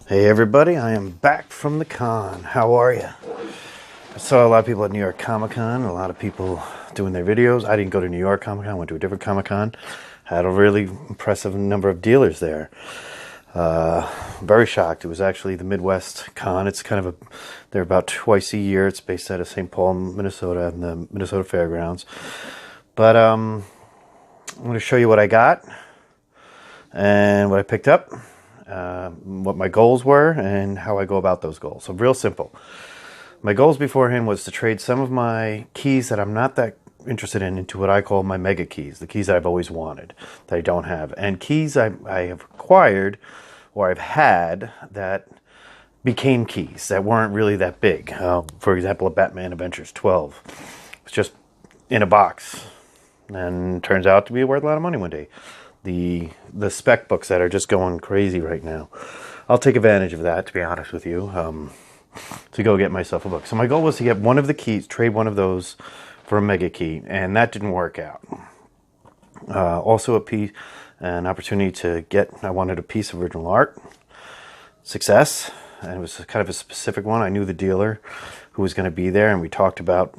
Hey everybody, I am back from the con. How are you? I saw a lot of people at New York Comic Con, a lot of people doing their videos. I didn't go to New York Comic Con, I went to a different Comic Con. Had a really impressive number of dealers there. Very shocked. It was actually the Midwest Con. It's kind of they're about twice a year. It's based out of St. Paul, Minnesota, and the Minnesota Fairgrounds. But I'm going to show you what I got and what I picked up. What my goals were and how I go about those goals. So real simple. My goals beforehand was to trade some of my keys that I'm not that interested in into what I call my mega keys, the keys that I've always wanted, that I don't have. And keys I have acquired or I've had that became keys that weren't really that big. For example, a Batman Adventures 12. It's just in a box and turns out to be worth a lot of money one day. The spec books that are just going crazy right now. I'll take advantage of that, to be honest with you, to go get myself a book. So my goal was to get one of the keys, trade one of those for a mega key, and that didn't work out. Also an opportunity to I wanted a piece of original art. Success, and it was kind of a specific one. I knew the dealer who was going to be there, and we talked about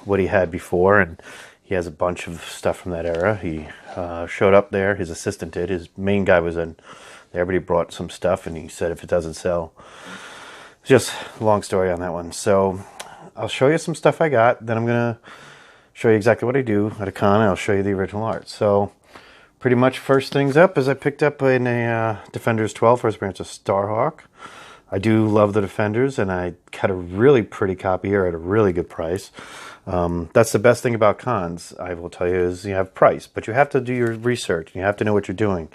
what he had before, and he has a bunch of stuff from that era. He showed up there. His assistant did. His main guy was in there, but he brought some stuff, and he said if it doesn't sell. It's just a long story on that one. So I'll show you some stuff I got. Then I'm going to show you exactly what I do at a con, and I'll show you the original art. So pretty much first things up is I picked up in a Defenders 12 first appearance of Starhawk. I do love the Defenders, and I got a really pretty copy here at a really good price. That's the best thing about cons, I will tell you, is you have price, but you have to do your research. You have to know what you're doing.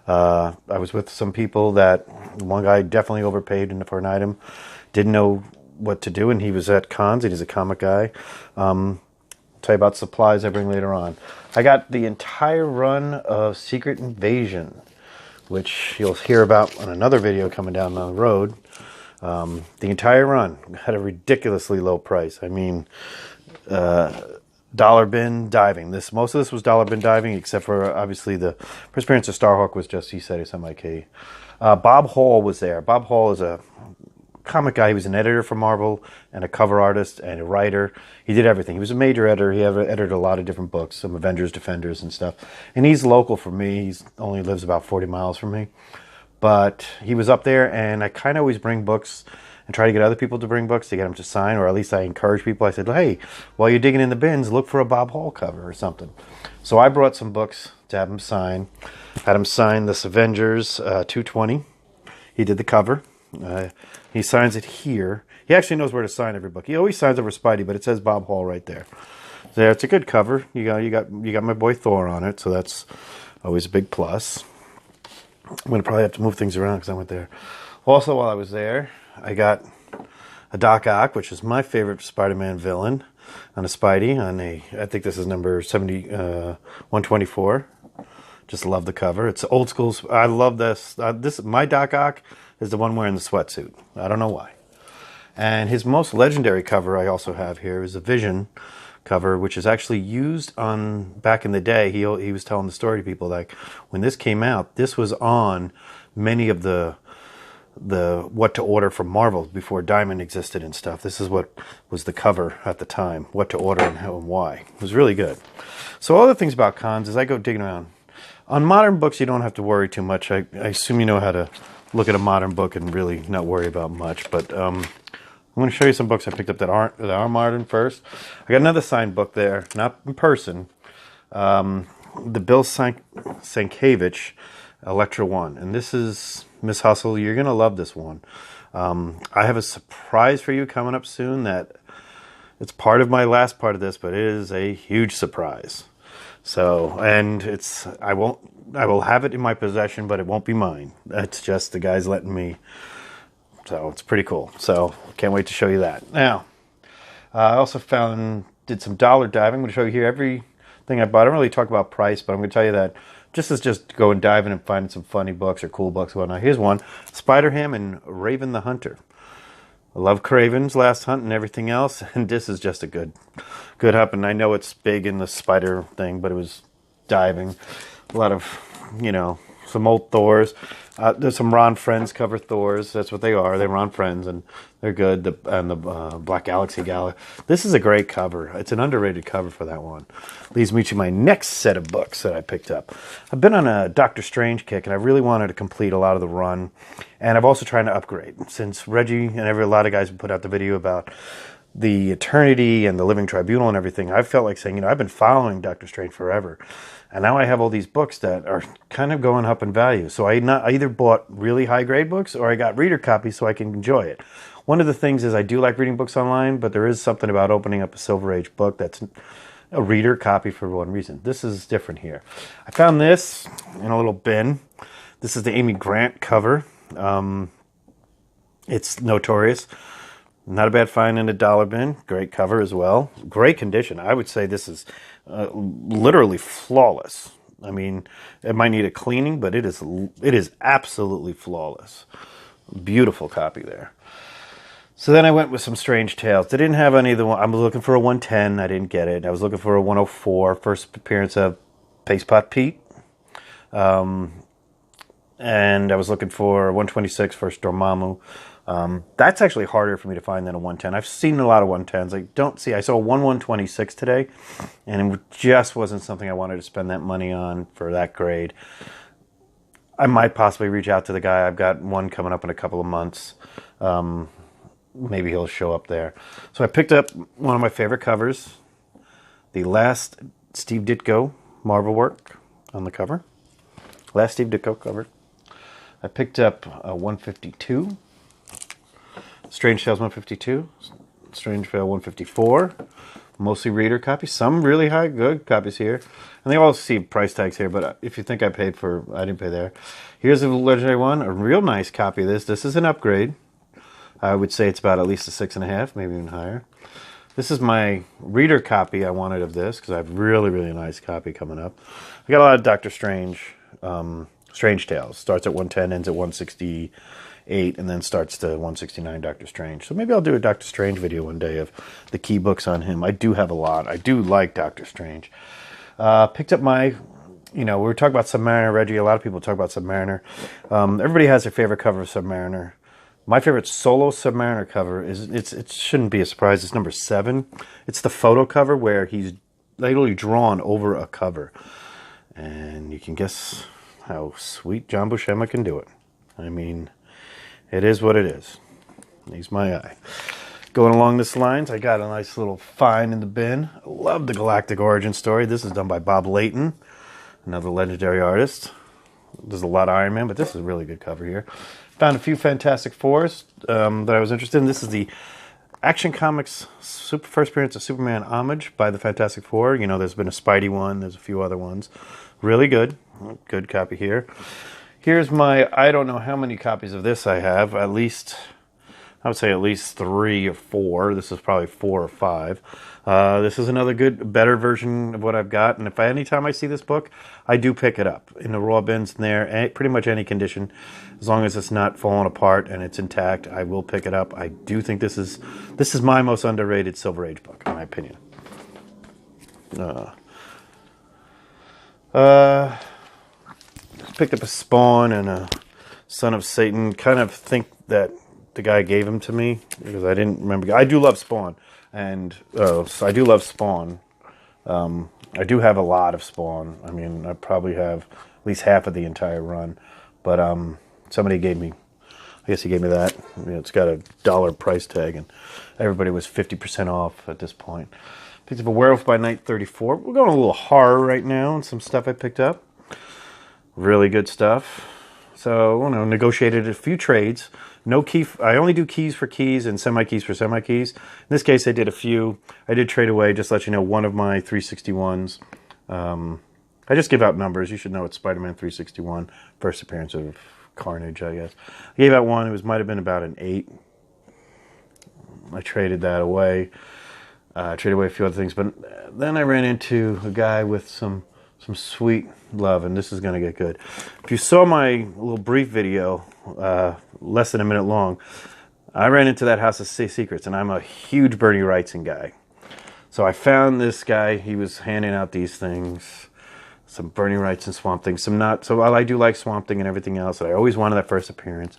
I was with some people that one guy definitely overpaid for an item, didn't know what to do, and he was at cons. He's a comic guy. I'll tell you about supplies I bring later on. I got the entire run of Secret Invasion, which you'll hear about on another video coming down the road. The entire run had a ridiculously low price. I mean, dollar bin diving. Most of this was dollar bin diving, except for obviously the first appearance of Starhawk was just, he said, a semi-K. Bob Hall was there. Bob Hall is a comic guy. He was an editor for Marvel and a cover artist and a writer. He did everything. He was a major editor. He edited a lot of different books, some Avengers, Defenders, and stuff. And he's local for me. He only lives about 40 miles from me. But he was up there, and I kind of always bring books and try to get other people to bring books to get them to sign, or at least I encourage people. I said, hey, while you're digging in the bins, look for a Bob Hall cover or something. So I brought some books to have him sign. Had him sign this Avengers 220. He did the cover. He signs it here. He actually knows where to sign every book. He always signs over Spidey, but it says Bob Hall right there. There, it's a good cover. You got my boy Thor on it, so that's always a big plus. I'm gonna probably have to move things around because I went there. Also, while I was there, I got a Doc Ock, which is my favorite Spider-Man villain, on a Spidey. I think this is number 124. Just love the cover. It's old school. I love this. My Doc Ock is the one wearing the sweatsuit. I don't know why. And his most legendary cover I also have here is a Vision cover, which is actually used on, back in the day, he was telling the story to people, like, when this came out, this was on many of the what to order from Marvel before Diamond existed and stuff. This is what was the cover at the time, what to order and how and why. It was really good. So other things about cons is I go digging around. On modern books, you don't have to worry too much. I assume you know how to look at a modern book and really not worry about much, but I'm going to show you some books I picked up that are modern first. I got another signed book there, not in person. The Bill Sienkiewicz Electra 1. And this is Miss Hustle. You're going to love this one. I have a surprise for you coming up soon that it's part of my last part of this, but it is a huge surprise. So, and I will have it in my possession, but it won't be mine. That's just the guy's letting me. So it's pretty cool. So can't wait to show you that. Now, I also did some dollar diving. I'm going to show you here everything I bought. I don't really talk about price, but I'm going to tell you that just going diving and finding some funny books or cool books and whatnot. Here's one, Spider-Ham and Raven the Hunter. I love Craven's Last Hunt and everything else, and this is just a good hunt. And I know it's big in the spider thing, but it was diving. A lot of, some old Thors. There's some Ron Friends cover Thors. That's what they are. They're Ron Friends, and they're good. The Black Galaxy Gala. This is a great cover. It's an underrated cover for that one. Leads me to my next set of books that I picked up. I've been on a Doctor Strange kick, and I really wanted to complete a lot of the run. And I've also tried to upgrade. Since Reggie and a lot of guys have put out the video about the Eternity and the Living Tribunal and everything, I felt like saying, I've been following Doctor Strange forever. And now I have all these books that are kind of going up in value. So I either bought really high-grade books or I got reader copies so I can enjoy it. One of the things is I do like reading books online, but there is something about opening up a Silver Age book that's a reader copy for one reason. This is different here. I found this in a little bin. This is the Amy Grant cover. It's Notorious. Not a bad find in a dollar bin. Great cover as well. Great condition. I would say this is literally flawless. I mean, it might need a cleaning, but it is absolutely flawless. Beautiful copy there. So then I went with some Strange Tales. They didn't have any of the one. I was looking for a 110. I didn't get it. I was looking for a 104. First appearance of Paste Pot Pete. And I was looking for 126 first Dormammu. That's actually harder for me to find than a 110. I've seen a lot of 110s. I saw a 126 today, and it just wasn't something I wanted to spend that money on for that grade. I might possibly reach out to the guy. I've got one coming up in a couple of months. Maybe he'll show up there. So I picked up one of my favorite covers, the last Steve Ditko Marvel work on the cover. Last Steve Ditko cover. I picked up a 152. Strange Tales 152, Strange Tale 154, mostly reader copies, some really good copies here. And they all see price tags here, but if you think I didn't pay there. Here's a legendary one, a real nice copy of this. This is an upgrade. I would say it's about at least a 6.5, maybe even higher. This is my reader copy I wanted of this, because I have really, really nice copy coming up. I got a lot of Doctor Strange, Strange Tales. Starts at 110, ends at 168, and then starts to 169 Doctor Strange. So maybe I'll do a Doctor Strange video one day of the key books on him. I do have a lot. I do like Doctor Strange. Picked up my, we were talking about Submariner, Reggie. A lot of people talk about Submariner. Everybody has their favorite cover of Submariner. My favorite solo Submariner cover it shouldn't be a surprise. It's number 7. It's the photo cover where he's literally drawn over a cover. And you can guess how sweet John Buscema can do it. I mean, it is what it is. He's my eye. Going along this lines, I got a nice little find in the bin. I love the Galactic Origin Story. This is done by Bob Layton, another legendary artist. There's a lot of Iron Man, but this is a really good cover here. Found a few Fantastic Fours that I was interested in. This is the Action Comics first appearance of Superman homage by the Fantastic Four. There's been a Spidey one. There's a few other ones. Really good. Good copy here. Here's I don't know how many copies of this I have. I would say at least 3 or 4. This is probably 4 or 5. This is another better version of what I've got. And if anytime I see this book, I do pick it up. In the raw bins in there, pretty much any condition. As long as it's not falling apart and it's intact, I will pick it up. I do think this is my most underrated Silver Age book, in my opinion. Picked up a Spawn and a Son of Satan. Kind of think that the guy gave him to me because I didn't remember. I do love Spawn, and so I do love Spawn. I do have a lot of Spawn. I mean, I probably have at least half of the entire run. But somebody gave me, I guess he gave me that. It's got a $1 price tag, and everybody was 50% off at this point. Picked up a Werewolf by Night 34. We're going a little horror right now, and some stuff I picked up. Really good stuff. So, negotiated a few trades. No key. I only do keys for keys and semi-keys for semi-keys. In this case, I did a few. I did trade away, just to let you know, one of my 361s. I just give out numbers. You should know it's Spider-Man 361. First appearance of Carnage, I guess. I gave out one. Might have been about an 8. I traded that away. Traded away a few other things. But then I ran into a guy with some sweet love, and this is going to get good. If you saw my little brief video, less than a minute long, I ran into that House of Secrets, and I'm a huge Bernie Wrightson guy. So I found this guy. He was handing out these things. some Bernie Wrightson Swamp Thing, some not. So while I do like Swamp Thing and everything else, I always wanted that first appearance.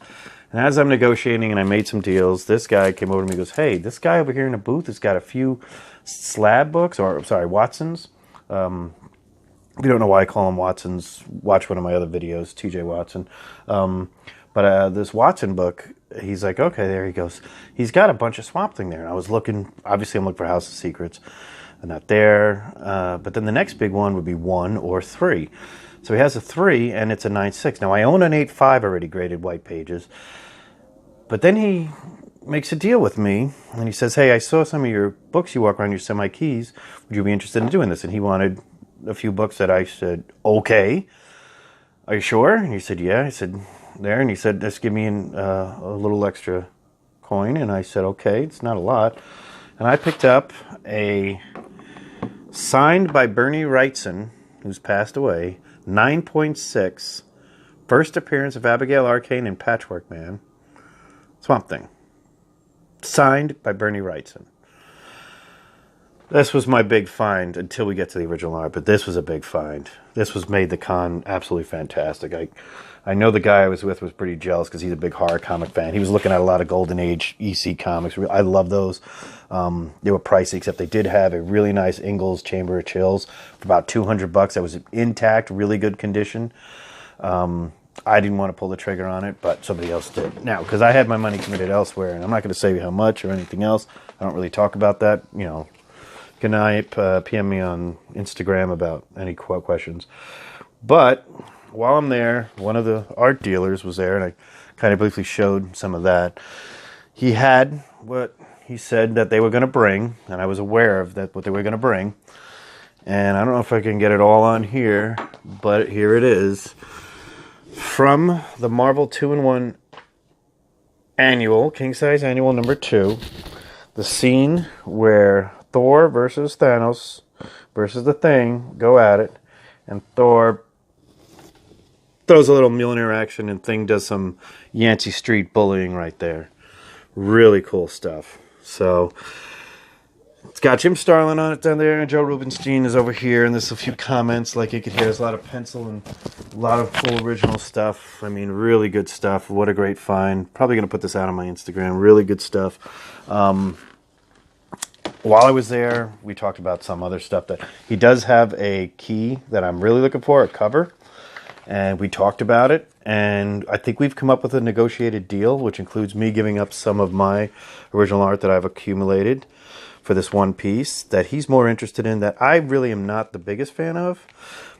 And as I'm negotiating and I made some deals, this guy came over to me and goes, hey, this guy over here in the booth has got a few slab books, or sorry, Watsons. If you don't know why I call him Watsons, watch one of my other videos, TJ Watson. But this Watson book, he's like, okay, there he goes. He's got a bunch of Swamp Thing there. And I was looking, obviously I'm looking for House of Secrets. They're not there. But then the next big one would be 1 or 3. So he has a 3 and it's a 9.6. Now I own an 8.5 already graded white pages. But then he makes a deal with me and he says, hey, I saw some of your books you walk around, your semi-keys. Would you be interested in doing this? And he wanted a few books that I said, okay. Are you sure? And he said, yeah. I said, there. And he said, just give me a little extra coin. And I said, okay, it's not a lot. And I picked up a signed by Bernie Wrightson, who's passed away, 9.6, first appearance of Abigail Arcane and Patchwork Man, Swamp Thing. Signed by Bernie Wrightson. This was my big find until we get to the original art, but this was a big find. This was made the con absolutely fantastic. I know the guy I was with was pretty jealous because he's a big horror comic fan. He was looking at a lot of Golden Age EC comics. I love those. They were pricey, except they did have a really nice Ingalls Chamber of Chills for about $200. That was intact, really good condition. I didn't want to pull the trigger on it, but somebody else did. Now, because I had my money committed elsewhere, and I'm not going to say how much or anything else. I don't really talk about that. You know, good night. PM me on Instagram about any questions. But while I'm there, one of the art dealers was there, and I kind of briefly showed some of that. He had what he said that they were going to bring, and I was aware of that, what they were going to bring. And I don't know if I can get it all on here, but here it is. From the Marvel 2-in-1 Annual, King Size Annual number 2, the scene where Thor versus Thanos versus the Thing go at it, and Thor throws a little Mjolnir action, and Thing does some Yancey Street bullying right there. Really cool stuff. So it's got Jim Starlin on it down there, and Joe Rubenstein is over here, and there's a few comments like you could hear. There's a lot of pencil and a lot of cool original stuff. I mean, really good stuff. What a great find. Probably going to put this out on my Instagram. Really good stuff. While I was there, we talked about some other stuff. That he does have a key that I'm really looking for, a cover, and we talked about it. And I think we've come up with a negotiated deal, which includes me giving up some of my original art that I've accumulated for this one piece that he's more interested in, that I really am not the biggest fan of.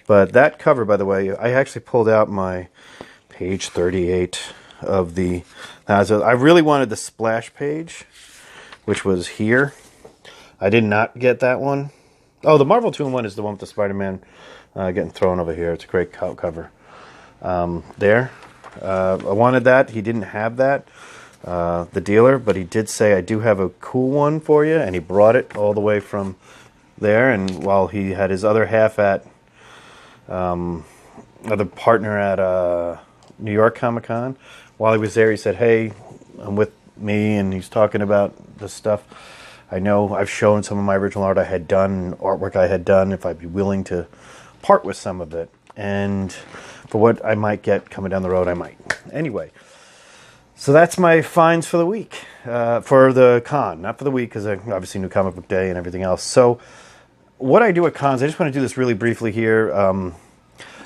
But that cover, by the way, I actually pulled out my page 38 of the... I really wanted the splash page, which was here. I did not get that one. Oh, the Marvel 2-in-1 is the one with the Spider-Man getting thrown over here. It's a great cover. There. I wanted that. He didn't have that, the dealer, but he did say, I do have a cool one for you, and he brought it all the way from there. And while he had his other half at, other partner at New York Comic Con, while he was there, he said, hey, I'm with me, and he's talking about this stuff. I know I've shown some of my original art I had done, artwork I had done, if I'd be willing to part with some of it. And for what I might get coming down the road, I might. Anyway, so that's my finds for the week, for the con. Not for the week, because obviously New Comic Book Day and everything else. So what I do at cons, I just want to do this really briefly here.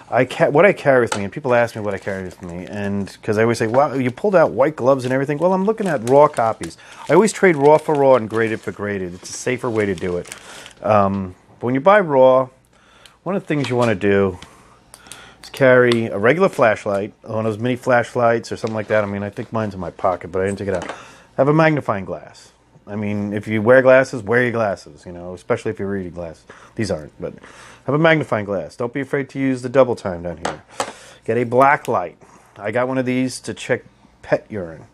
What I carry with me, and people ask me what I carry with me, and because I always say, wow, you pulled out white gloves and everything. Well, I'm looking at raw copies. I always trade raw for raw and graded for graded. It's a safer way to do it. But when you buy raw, one of the things you want to do is carry a regular flashlight, one of those mini flashlights or something like that. I mean, I think mine's in my pocket, but I didn't take it out. Have a magnifying glass. I mean, if you wear glasses, wear your glasses, you know, especially if you're reading glasses. These aren't, but have a magnifying glass. Don't be afraid to use the double time down here. Get a black light. I got one of these to check pet urine.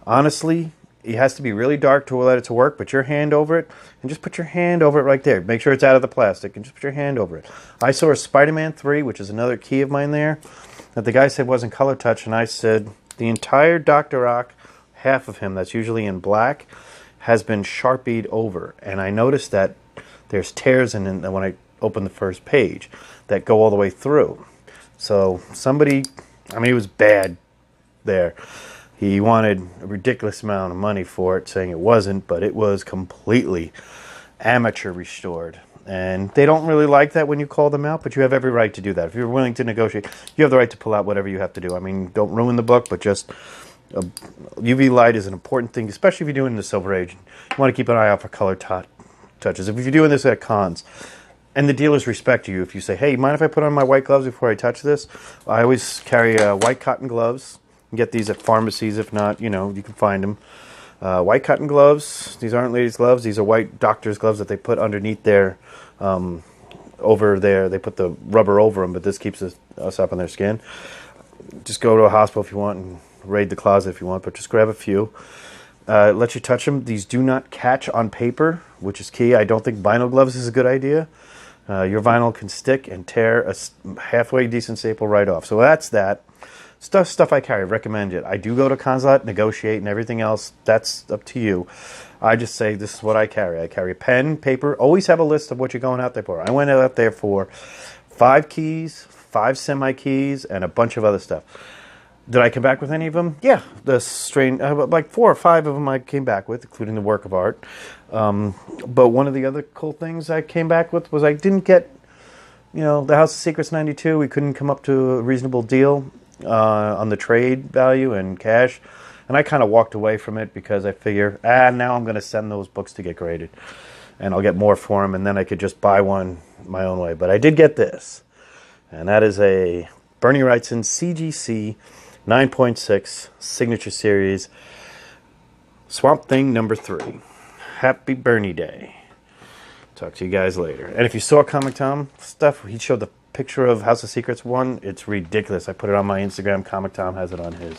Honestly, it has to be really dark to let it to work. Put your hand over it, and just put your hand over it right there. Make sure it's out of the plastic, and just put your hand over it. I saw a Spider-Man 3, which is another key of mine there, that the guy said wasn't color touch, and I said the entire Dr. Ock, half of him that's usually in black, has been Sharpied over. And I noticed that there's tears in it when I open the first page that go all the way through. So somebody, I mean, it was bad there. He wanted a ridiculous amount of money for it, saying it wasn't, but it was completely amateur restored. And they don't really like that when you call them out, but you have every right to do that. If you're willing to negotiate, you have the right to pull out whatever you have to do. I mean, don't ruin the book, but just UV light is an important thing, especially if you're doing the Silver Age. You want to keep an eye out for color touches. If you're doing this at cons, and the dealers respect you, if you say, hey, mind if I put on my white gloves before I touch this? I always carry white cotton gloves. You can get these at pharmacies. If not, you know, you can find them. White cotton gloves. These aren't ladies' gloves. These are white doctor's gloves that they put underneath their, over there. They put the rubber over them, but this keeps us up on their skin. Just go to a hospital if you want and raid the closet if you want, but just grab a few. Let you touch them. These do not catch on paper, which is key. I don't think vinyl gloves is a good idea. Your vinyl can stick and tear a halfway decent staple right off. So that's that. Stuff I carry. Recommend it. I do go to cons a lot, negotiate, and everything else. That's up to you. I just say this is what I carry. I carry pen, paper. Always have a list of what you're going out there for. I went out there for 5 keys, 5 semi-keys, and a bunch of other stuff. Did I come back with any of them? Yeah, the strain, like 4 or 5 of them I came back with, including the work of art. But one of the other cool things I came back with was I didn't get, you know, the House of Secrets 92. We couldn't come up to a reasonable deal on the trade value and cash. And I kind of walked away from it because I figure, now I'm going to send those books to get graded. And I'll get more for them, and then I could just buy one my own way. But I did get this. And that is a Bernie Wrightson CGC 9.6 Signature Series Swamp Thing number 3. Happy Bernie Day. Talk to you guys later. And if you saw Comic Tom stuff, he showed the picture of House of Secrets 1. It's ridiculous. I put it on my Instagram. Comic Tom has it on his.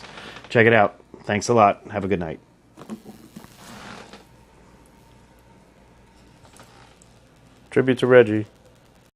Check it out. Thanks a lot. Have a good night. Tribute to Reggie.